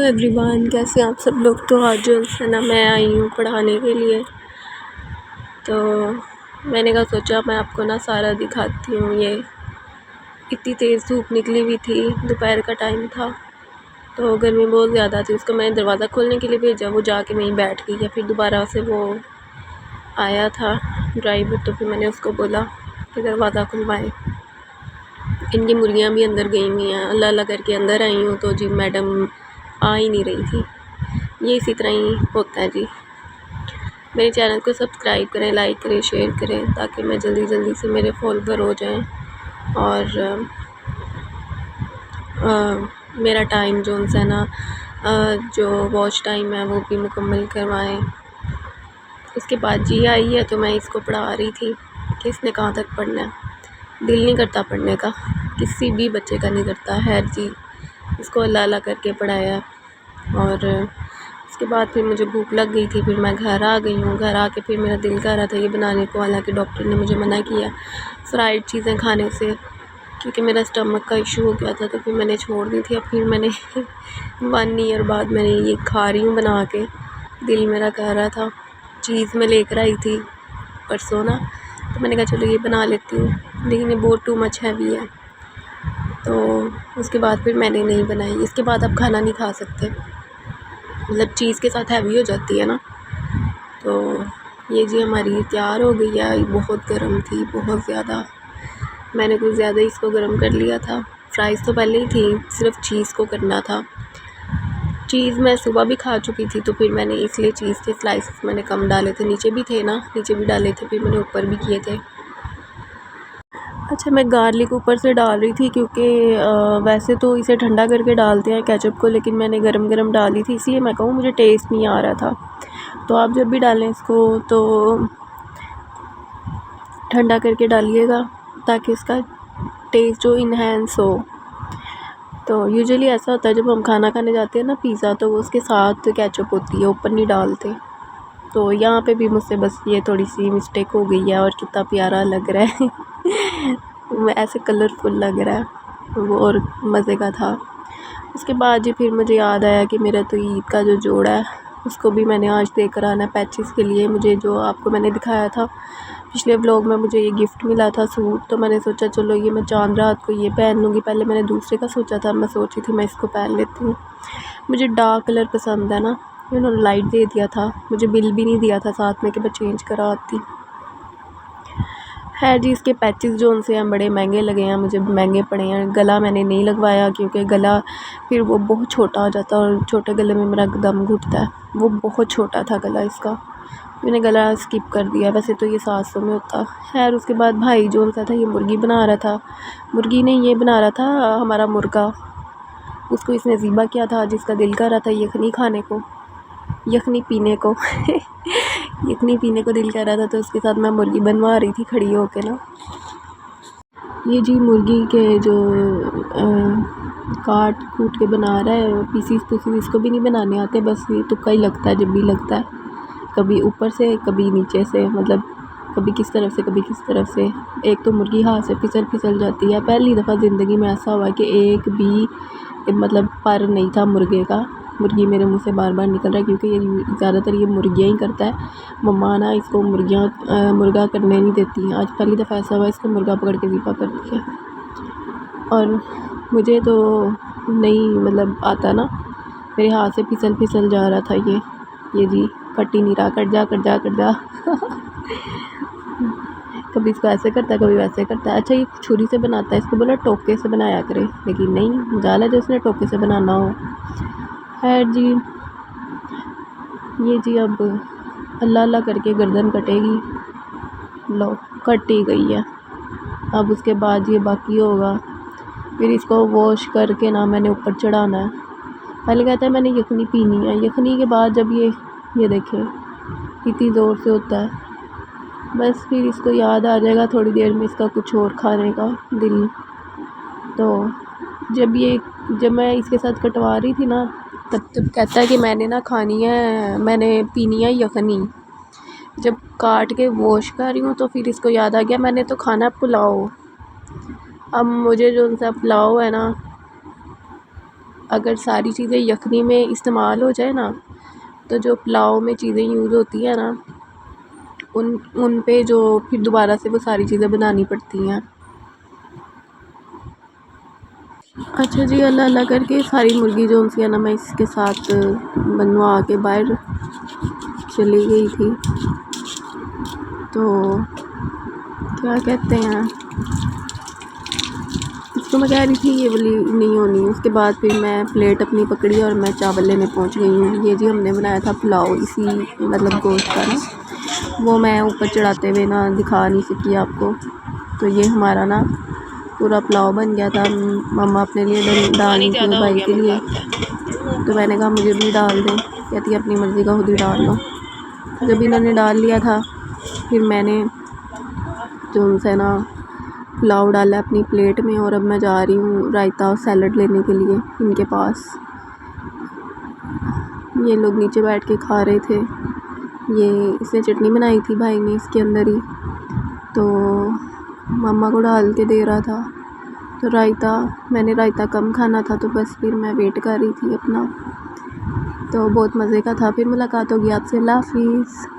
Everyone, कैसे आप सब लोग। तो आज जो है ना मैं आई हूँ पढ़ाने के लिए। तो मैंने कहा सोचा मैं आपको ना सारा दिखाती हूँ। ये इतनी तेज़ धूप निकली हुई थी, दोपहर का टाइम था तो गर्मी बहुत ज़्यादा थी। उसको मैंने दरवाज़ा खोलने के लिए भेजा, वो जाके वहीं बैठ गई है। फिर दोबारा से वो आया था ड्राइवर, तो फिर मैंने उसको बोला कि दरवाज़ा खुलवाएँ। इनकी मुर्गियाँ भी अंदर गई हुई हैं। अल्लाह अल्लाह करके अंदर आई हूँ तो जी मैडम आ ही नहीं रही थी। ये इसी तरह ही होता है जी। मेरे चैनल को सब्सक्राइब करें, लाइक करें, शेयर करें ताकि मैं जल्दी जल्दी से मेरे फॉलोवर हो जाएं और मेरा टाइम जो है ना जो वॉच टाइम है वो भी मुकम्मल करवाएं। उसके बाद जी आई है तो मैं इसको पढ़ा रही थी कि इसने कहाँ तक पढ़ना है। दिल नहीं करता पढ़ने का, किसी भी बच्चे का नहीं करता है जी। इसको अल्लाह अल्लाह करके पढ़ाया और उसके बाद फिर मुझे भूख लग गई थी। फिर मैं घर आ गई हूँ। घर आके फिर मेरा दिल कर रहा था ये बनाने को, हालांकि डॉक्टर ने मुझे मना किया फ्राइड चीज़ें खाने से क्योंकि मेरा स्टमक का इशू हो गया था। तो फिर मैंने छोड़ दी थी। अब फिर मैंने 1 ईयर बाद मैंने ये खा रही हूँ बना के। दिल मेरा कर रहा था। चीज़ मैं लेकर आई थी परसों ना, तो मैंने कहा चलो ये बना लेती हूँ, लेकिन ये बहुत टू मच हैवी है। तो उसके बाद फिर मैंने नहीं बनाई। इसके बाद आप खाना नहीं खा सकते, मतलब चीज़ के साथ हैवी हो जाती है ना। तो ये जी हमारी तैयार हो गई है। बहुत गर्म थी, बहुत ज़्यादा। मैंने कुछ ज़्यादा ही इसको गर्म कर लिया था। फ्राइज़ तो पहले ही थी, सिर्फ चीज़ को करना था। चीज़ मैं सुबह भी खा चुकी थी तो फिर मैंने इसलिए चीज़ के स्लाइसेस मैंने कम डाले थे। नीचे भी थे ना, नीचे भी डाले थे, फिर मैंने ऊपर भी किए थे। अच्छा, मैं गार्लिक ऊपर से डाल रही थी क्योंकि वैसे तो इसे ठंडा करके डालते हैं केचप को, लेकिन मैंने गरम गरम डाली थी इसलिए मैं कहूँ मुझे टेस्ट नहीं आ रहा था। तो आप जब भी डालें इसको तो ठंडा करके डालिएगा ताकि इसका टेस्ट जो इन्हेंस हो। तो यूजुअली ऐसा होता है जब हम खाना खाने जाते हैं ना पिज़्ज़ा, तो वो उसके साथ केचप होती है, ऊपर नहीं डालते। तो यहाँ पे भी मुझसे बस ये थोड़ी सी मिस्टेक हो गई है। और कितना प्यारा लग रहा है ऐसे कलरफुल लग रहा है वो, और मज़े का था। उसके बाद जी फिर मुझे याद आया कि मेरा तो ईद का जो जोड़ा है उसको भी मैंने आज देकर आना है पैचेस के लिए। मुझे जो आपको मैंने दिखाया था पिछले व्लॉग में, मुझे ये गिफ्ट मिला था सूट, तो मैंने सोचा चलो ये मैं चांद रात को ये पहन लूँगी। पहले मैंने दूसरे का सोचा था, मैं सोची थी मैं इसको पहन लेती हूँ। मुझे डार्क कलर पसंद है ना, उन्होंने लाइट दे दिया था, मुझे बिल भी नहीं दिया था साथ में कि मैं चेंज करा आती है जी। इसके पैचेस जो उनसे हैं बड़े महंगे लगे हैं, मुझे महंगे पड़े हैं। गला मैंने नहीं लगवाया क्योंकि गला फिर वो बहुत छोटा हो जाता है और छोटे गले में मेरा दम घुटता है। वो बहुत छोटा था गला इसका, मैंने गला स्किप कर दिया। वैसे तो ये 700 में होता। खैर उसके बाद भाई जो सा था ये मुर्गी बना रहा था, मुर्गी नहीं ये बना रहा था हमारा मुर्गा। उसको इसने ज़िबा किया था, जिसका दिल कर रहा था यखनी खाने को, यखनी पीने को यखनी पीने को दिल कर रहा था, तो उसके साथ मैं मुर्गी बनवा रही थी खड़ी होके ना। ये जी मुर्गी के जो काट कूट के बना रहा है, पीसीस इसको भी नहीं बनाने आते, बस ये तुक्का ही लगता है जब भी लगता है, कभी ऊपर से कभी नीचे से, मतलब कभी किस तरफ से कभी किस तरफ से। एक तो मुर्गी हाथ से फिसल जाती है। पहली दफ़ा ज़िंदगी में ऐसा हुआ कि एक भी मतलब पर नहीं था मुर्गे का। मुर्गी मेरे मुंह से बार बार निकल रहा है क्योंकि ये ज़्यादातर ये मुर्गियाँ ही करता है। मम्मा ना इसको मुर्गा करने नहीं देती। आज पहली दफ़ा ऐसा हुआ इसको मुर्गा पकड़ के ज़िबा कर दिया। और मुझे तो नहीं मतलब आता ना, मेरे हाथ से फिसल जा रहा था ये जी कट ही नहीं रहा। कट जा कभी इसको ऐसे करता है कभी वैसे करता है। अच्छा ये छुरी से बनाता है, इसको बोला टोके से बनाया करे, लेकिन नहीं, जाला जो इसने टोके से बनाना हो। खैर जी ये जी अब अल्लाह अल्लाह करके गर्दन कटेगी। लो कट ही गई है। अब उसके बाद ये बाकी होगा, फिर इसको वॉश करके ना मैंने ऊपर चढ़ाना है। पहले कहता है मैंने यखनी पीनी है, यखनी के बाद जब ये देखें इतनी ज़ोर से होता है, बस फिर इसको याद आ जाएगा थोड़ी देर में इसका कुछ और खाने का दिल। तो जब मैं इसके साथ कटवा रही थी ना, तब कहता है कि मैंने ना खानी है, मैंने पीनी है यखनी। जब काट के वॉश कर रही हूँ तो फिर इसको याद आ गया मैंने तो खाना पुलाव। अब मुझे जो सा पुलाव है ना अगर सारी चीज़ें यखनी में इस्तेमाल हो जाए ना, तो जो पुलाव में चीज़ें यूज़ होती हैं ना, उन पे जो फिर दोबारा से वो सारी चीज़ें बनानी पड़ती हैं। अच्छा जी, अल्लाह अल्लाह करके सारी मुर्गी जो सी है ना, मैं इसके साथ बनवा के बाहर चली गई थी। तो क्या कहते हैं, इसको मैं कह रही थी ये वाली नहीं होनी। उसके बाद फिर मैं प्लेट अपनी पकड़ी और मैं चावल लेने पहुंच गई हूँ। ये जी हमने बनाया था पुलाव, इसी मतलब गोश्त का ना, वो मैं ऊपर चढ़ाते हुए ना दिखा नहीं सकी आपको। तो ये हमारा ना पूरा पुलाव बन गया था। मम्मा अपने लिए डालनी थी भाई के लिए, तो मैंने कहा मुझे भी डाल दें। कहती है अपनी मर्ज़ी का खुद ही डाल लो। जब इन्होंने डाल लिया था, फिर मैंने जो उनसे ना पुलाव डाला अपनी प्लेट में, और अब मैं जा रही हूँ रायता और सैलड लेने के लिए इनके पास। ये लोग नीचे बैठ के खा रहे थे। ये इसने चटनी बनाई थी भाई ने इसके अंदर ही, तो मम्मा को डाल के दे रहा था। तो रायता, मैंने रायता कम खाना था, तो बस फिर मैं वेट कर रही थी अपना। तो बहुत मज़े का था। फिर मुलाकात होगी आपसे। अल्लाह हाफ़िज़।